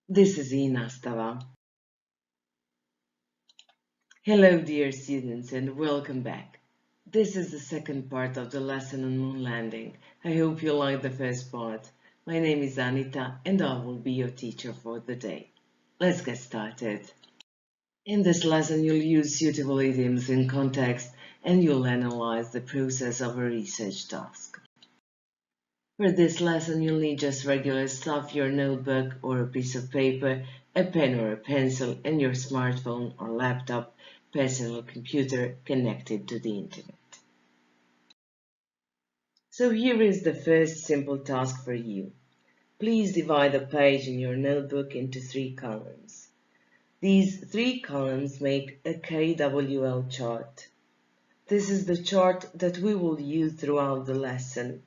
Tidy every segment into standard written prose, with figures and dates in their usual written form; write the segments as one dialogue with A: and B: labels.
A: This is i-nastava. Hello dear students and welcome back. This is the second part of the lesson on moon landing. I hope you liked the first part. My name is Anita and I will be your teacher for the day. Let's get started. In this lesson you'll use suitable idioms in context and you'll analyze the process of a research task. For this lesson, you'll need just regular stuff, your notebook or a piece of paper, a pen or a pencil, and your smartphone or laptop, personal computer connected to the internet. So here is the first simple task for you. Please divide a page in your notebook into 3 columns. These 3 columns make a KWL chart. This is the chart that we will use throughout the lesson.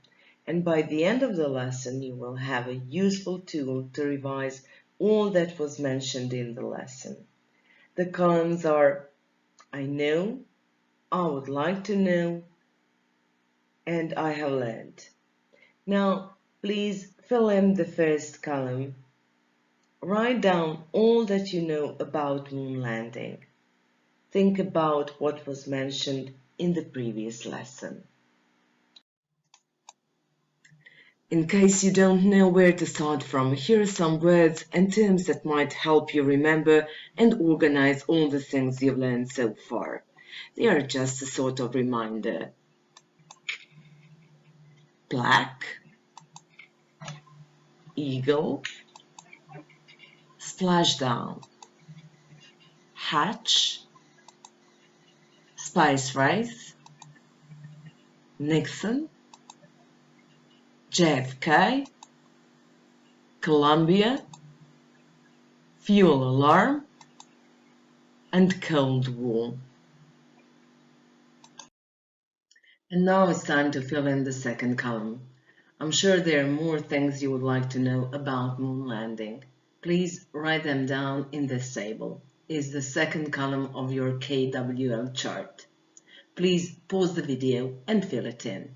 A: And by the end of the lesson, you will have a useful tool to revise all that was mentioned in the lesson. The columns are I know, I would like to know, and I have learned. Now, please fill in the first column. Write down all that you know about moon landing. Think about what was mentioned in the previous lesson. In case you don't know where to start from, here are some words and terms that might help you remember and organize all the things you've learned so far. They are just a sort of reminder. Black, eagle, splashdown, hatch, spice rice, Nixon, JFK, Columbia, fuel alarm, and Cold War. And now it's time to fill in the second column. I'm sure there are more things you would like to know about moon landing. Please write them down in this table. Is the second column of your KWL chart. Please pause the video and fill it in.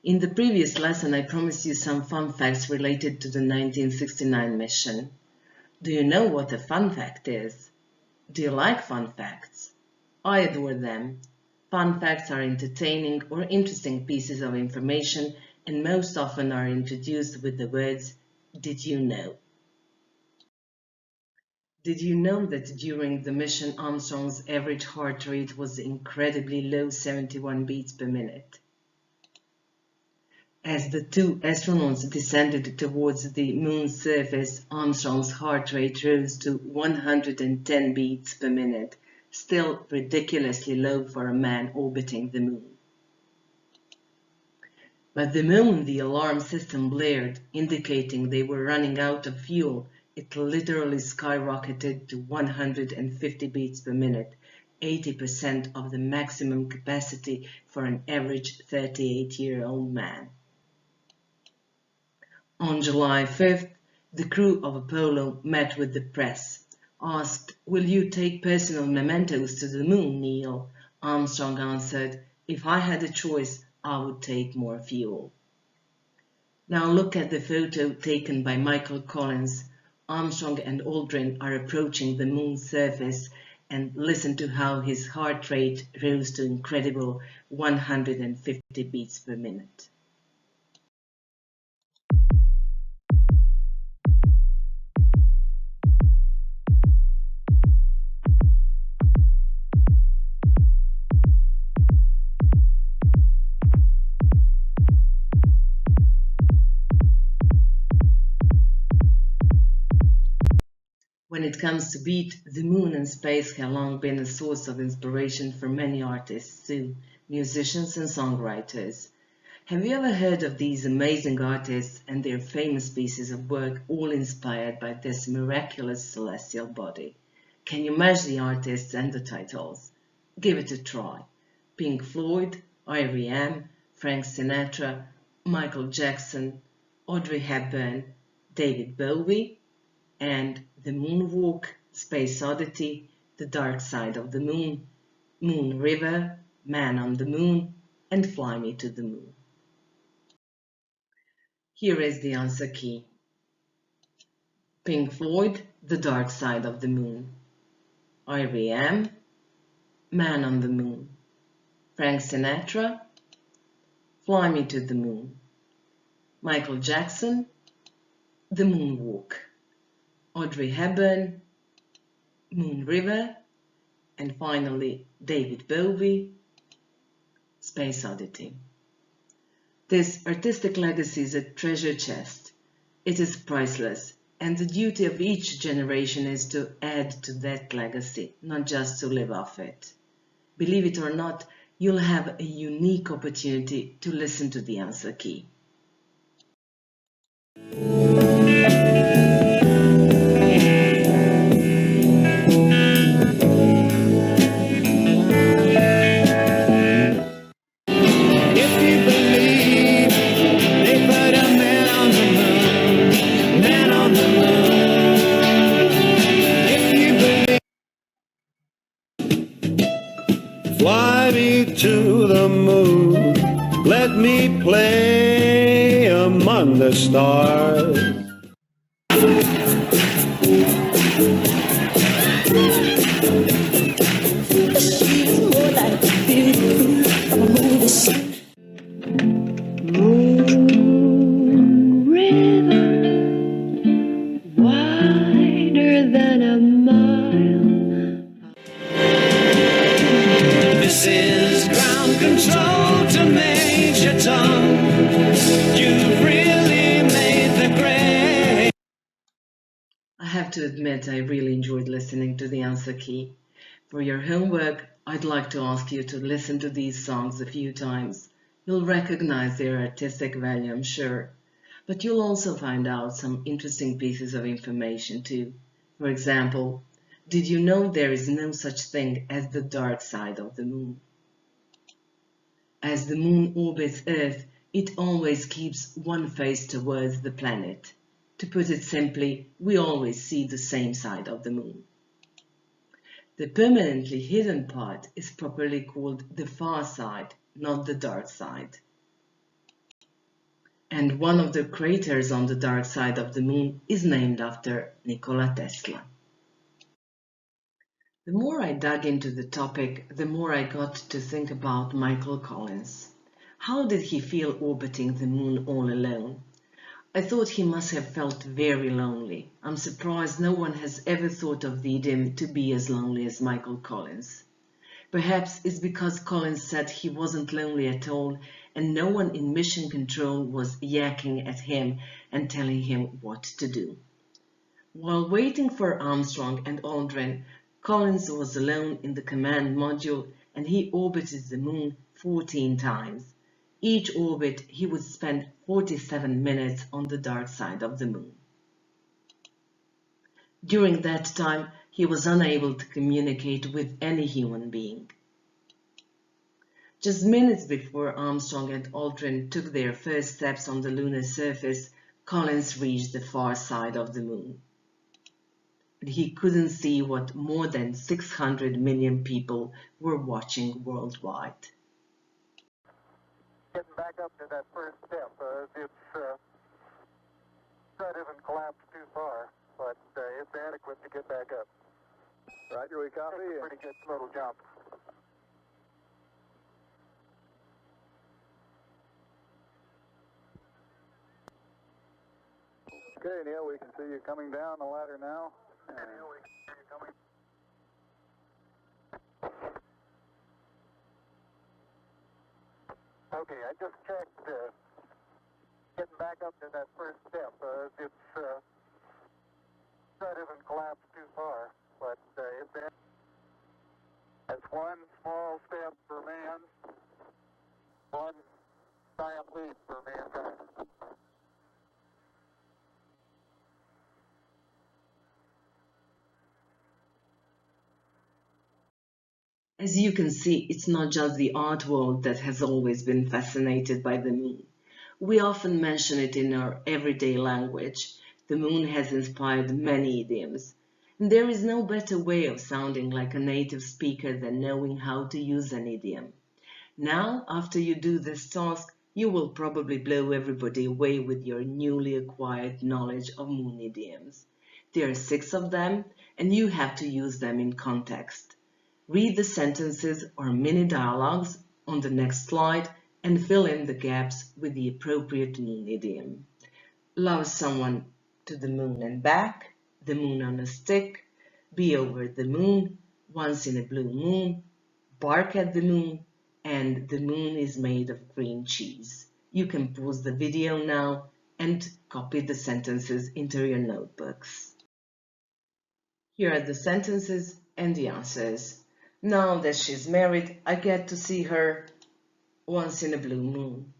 A: In the previous lesson, I promised you some fun facts related to the 1969 mission. Do you know what a fun fact is? Do you like fun facts? I adore them. Fun facts are entertaining or interesting pieces of information and most often are introduced with the words, "Did you know?" Did you know that during the mission Armstrong's average heart rate was incredibly low 71 beats per minute? As the 2 astronauts descended towards the moon's surface, Armstrong's heart rate rose to 110 beats per minute, still ridiculously low for a man orbiting the moon. But the moment the alarm system blared, indicating they were running out of fuel, it literally skyrocketed to 150 beats per minute, 80% of the maximum capacity for an average 38-year-old man. On July 5th, the crew of Apollo met with the press. Asked, "Will you take personal mementos to the moon, Neil?" Armstrong answered, "If I had a choice, I would take more fuel." Now look at the photo taken by Michael Collins. Armstrong and Aldrin are approaching the moon's surface and listen to how his heart rate rose to incredible 150 beats per minute. When it comes to beat, the moon and space have long been a source of inspiration for many artists too, musicians and songwriters. Have you ever heard of these amazing artists and their famous pieces of work all inspired by this miraculous celestial body? Can you match the artists and the titles? Give it a try. Pink Floyd, R.E.M., Frank Sinatra, Michael Jackson, Audrey Hepburn, David Bowie, and The Moonwalk, Space Oddity, The Dark Side of the Moon, Moon River, Man on the Moon, and Fly Me to the Moon. Here is the answer key. Pink Floyd, The Dark Side of the Moon. R.E.M., Man on the Moon. Frank Sinatra, Fly Me to the Moon. Michael Jackson, The Moonwalk. Audrey Hepburn, Moon River. And finally, David Bowie, Space Oddity. This artistic legacy is a treasure chest. It is priceless, and the duty of each generation is to add to that legacy, not just to live off it. Believe it or not, you'll have a unique opportunity to listen to the answer key.
B: Fly me to the moon, let me play among the stars.
C: Moon River, wider than a mile.
B: This is ground control to Major Tom. You've really made the grade.
A: I have to admit I really enjoyed listening to the answer key. For your homework, I'd like to ask you to listen to these songs a few times. You'll recognize their artistic value, I'm sure. But you'll also find out some interesting pieces of information too. For example, did you know there is no such thing as the dark side of the moon? As the moon orbits Earth, it always keeps one face towards the planet. To put it simply, we always see the same side of the moon. The permanently hidden part is properly called the far side, not the dark side. And one of the craters on the dark side of the moon is named after Nikola Tesla. The more I dug into the topic, the more I got to think about Michael Collins. How did he feel orbiting the moon all alone? I thought he must have felt very lonely. I'm surprised no one has ever thought of the idiom to be as lonely as Michael Collins. Perhaps it's because Collins said he wasn't lonely at all and no one in mission control was yakking at him and telling him what to do. While waiting for Armstrong and Aldrin, Collins was alone in the command module and he orbited the moon 14 times. Each orbit, he would spend 47 minutes on the dark side of the moon. During that time, he was unable to communicate with any human being. Just minutes before Armstrong and Aldrin took their first steps on the lunar surface, Collins reached the far side of the moon. But he couldn't see what more than 600 million people were watching worldwide.
D: Getting back up to that first step. That isn't collapsed too far, but it's adequate to get back up.
E: Roger, we copy.
D: It's a pretty good little jump.
E: Okay, Neil, we can see you coming down the ladder now.
D: Neil, we can see you coming. Okay, I just checked. Getting back up to that first step. That isn't collapsed too far, but it's one small step for man, one giant leap for mankind.
A: As you can see, it's not just the art world that has always been fascinated by the moon. We often mention it in our everyday language. The moon has inspired many idioms. And there is no better way of sounding like a native speaker than knowing how to use an idiom. Now, after you do this task, you will probably blow everybody away with your newly acquired knowledge of moon idioms. There are 6 of them, and you have to use them in context. Read the sentences or mini dialogues on the next slide and fill in the gaps with the appropriate moon idiom. Love someone to the moon and back, the moon on a stick, be over the moon, once in a blue moon, bark at the moon, and the moon is made of green cheese. You can pause the video now and copy the sentences into your notebooks. Here are the sentences and the answers. Now that she's married, I get to see her once in a blue moon.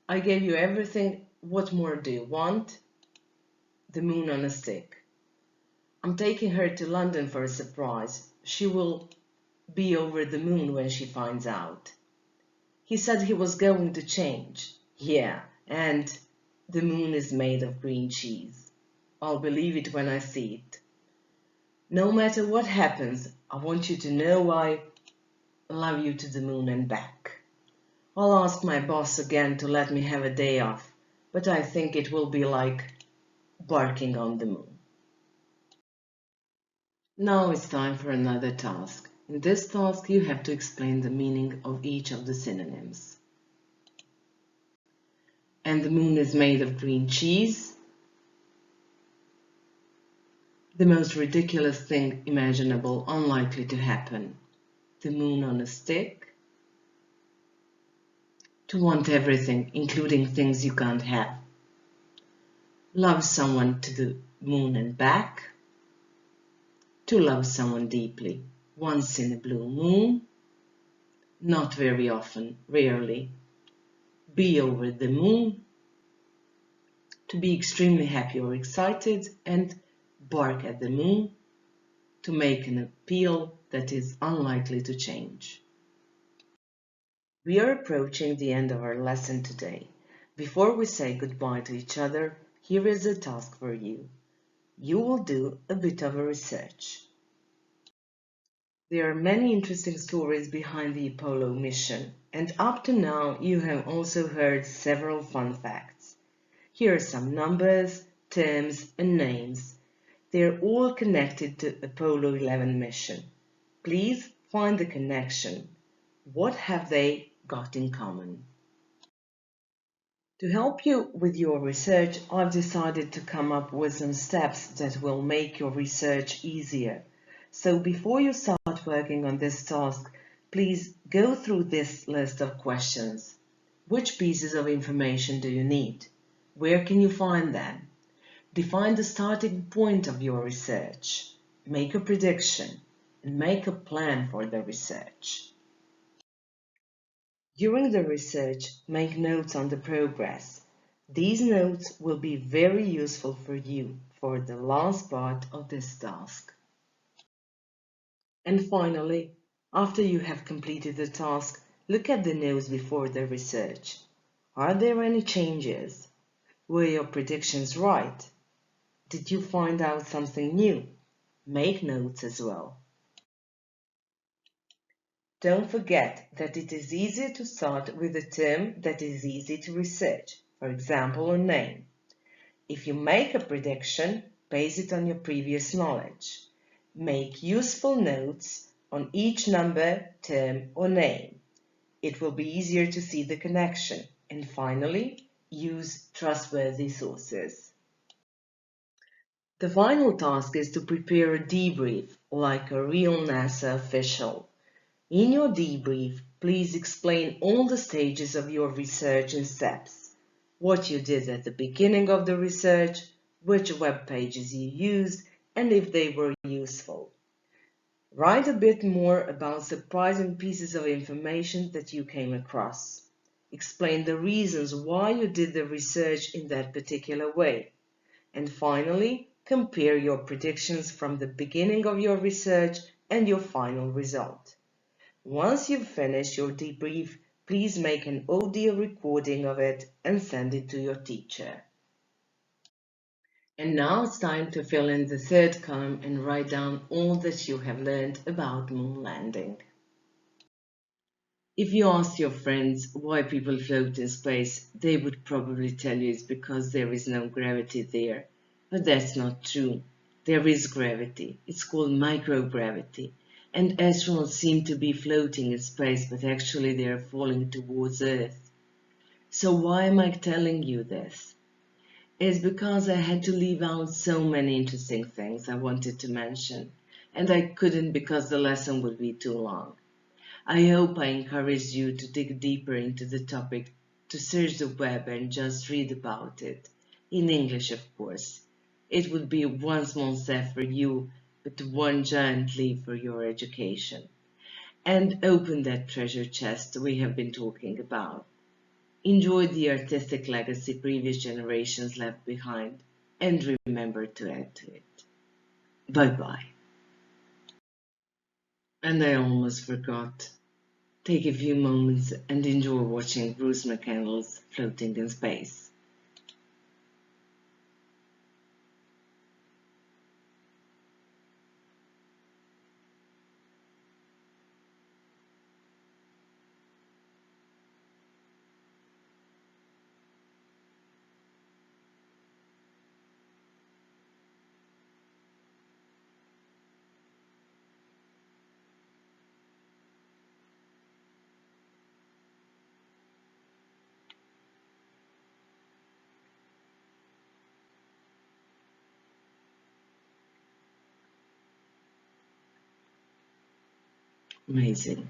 A: I gave you everything. What more do you want? The moon on a stick. I'm taking her to London for a surprise. She will be over the moon when she finds out. He said he was going to change. Yeah, and the moon is made of green cheese. I'll believe it when I see it. No matter what happens, I want you to know I love you to the moon and back. I'll ask my boss again to let me have a day off, but I think it will be like barking on the moon. Now it's time for another task. In this task, you have to explain the meaning of each of the synonyms. And the moon is made of green cheese. The most ridiculous thing imaginable, unlikely to happen. The moon on a stick. To want everything, including things you can't have. Love someone to the moon and back. To love someone deeply. Once in a blue moon. Not very often, rarely. Be over the moon. To be extremely happy or excited, and bark at the moon. To make an appeal that is unlikely to change. We are approaching the end of our lesson today. Before we say goodbye to each other, here is a task for you. You will do a bit of a research. There are many interesting stories behind the Apollo mission, and up to now you have also heard several fun facts. Here are some numbers, terms, and names. They are all connected to Apollo 11 mission. Please find the connection. What have they got in common? To help you with your research, I've decided to come up with some steps that will make your research easier. So before you start working on this task, please go through this list of questions. Which pieces of information do you need? Where can you find them? Define the starting point of your research. Make a prediction and make a plan for the research. During the research, make notes on the progress. These notes will be very useful for you for the last part of this task. And finally, after you have completed the task, look at the notes before the research. Are there any changes? Were your predictions right? Did you find out something new? Make notes as well. Don't forget that it is easier to start with a term that is easy to research, for example, a name. If you make a prediction, base it on your previous knowledge. Make useful notes on each number, term, or name. It will be easier to see the connection. And finally, use trustworthy sources. The final task is to prepare a debrief, like a real NASA official. In your debrief, please explain all the stages of your research and steps. What you did at the beginning of the research, which web pages you used, and if they were useful. Write a bit more about surprising pieces of information that you came across. Explain the reasons why you did the research in that particular way. And finally, compare your predictions from the beginning of your research and your final result. Once you've finished your debrief, please make an audio recording of it and send it to your teacher. And now it's time to fill in the third column and write down all that you have learned about moon landing. If you asked your friends why people float in space, they would probably tell you it's because there is no gravity there. But that's not true. There is gravity. It's called microgravity. And astronauts seem to be floating in space, but actually they are falling towards Earth. So why am I telling you this? It's because I had to leave out so many interesting things I wanted to mention, and I couldn't because the lesson would be too long. I hope I encouraged you to dig deeper into the topic, to search the web and just read about it. In English, of course. It would be one small step for you, but one giant leap for your education. And open that treasure chest we have been talking about. Enjoy the artistic legacy previous generations left behind, and remember to add to it. Bye-bye. And I almost forgot. Take a few moments and enjoy watching Bruce McCandless floating in space. Amazing.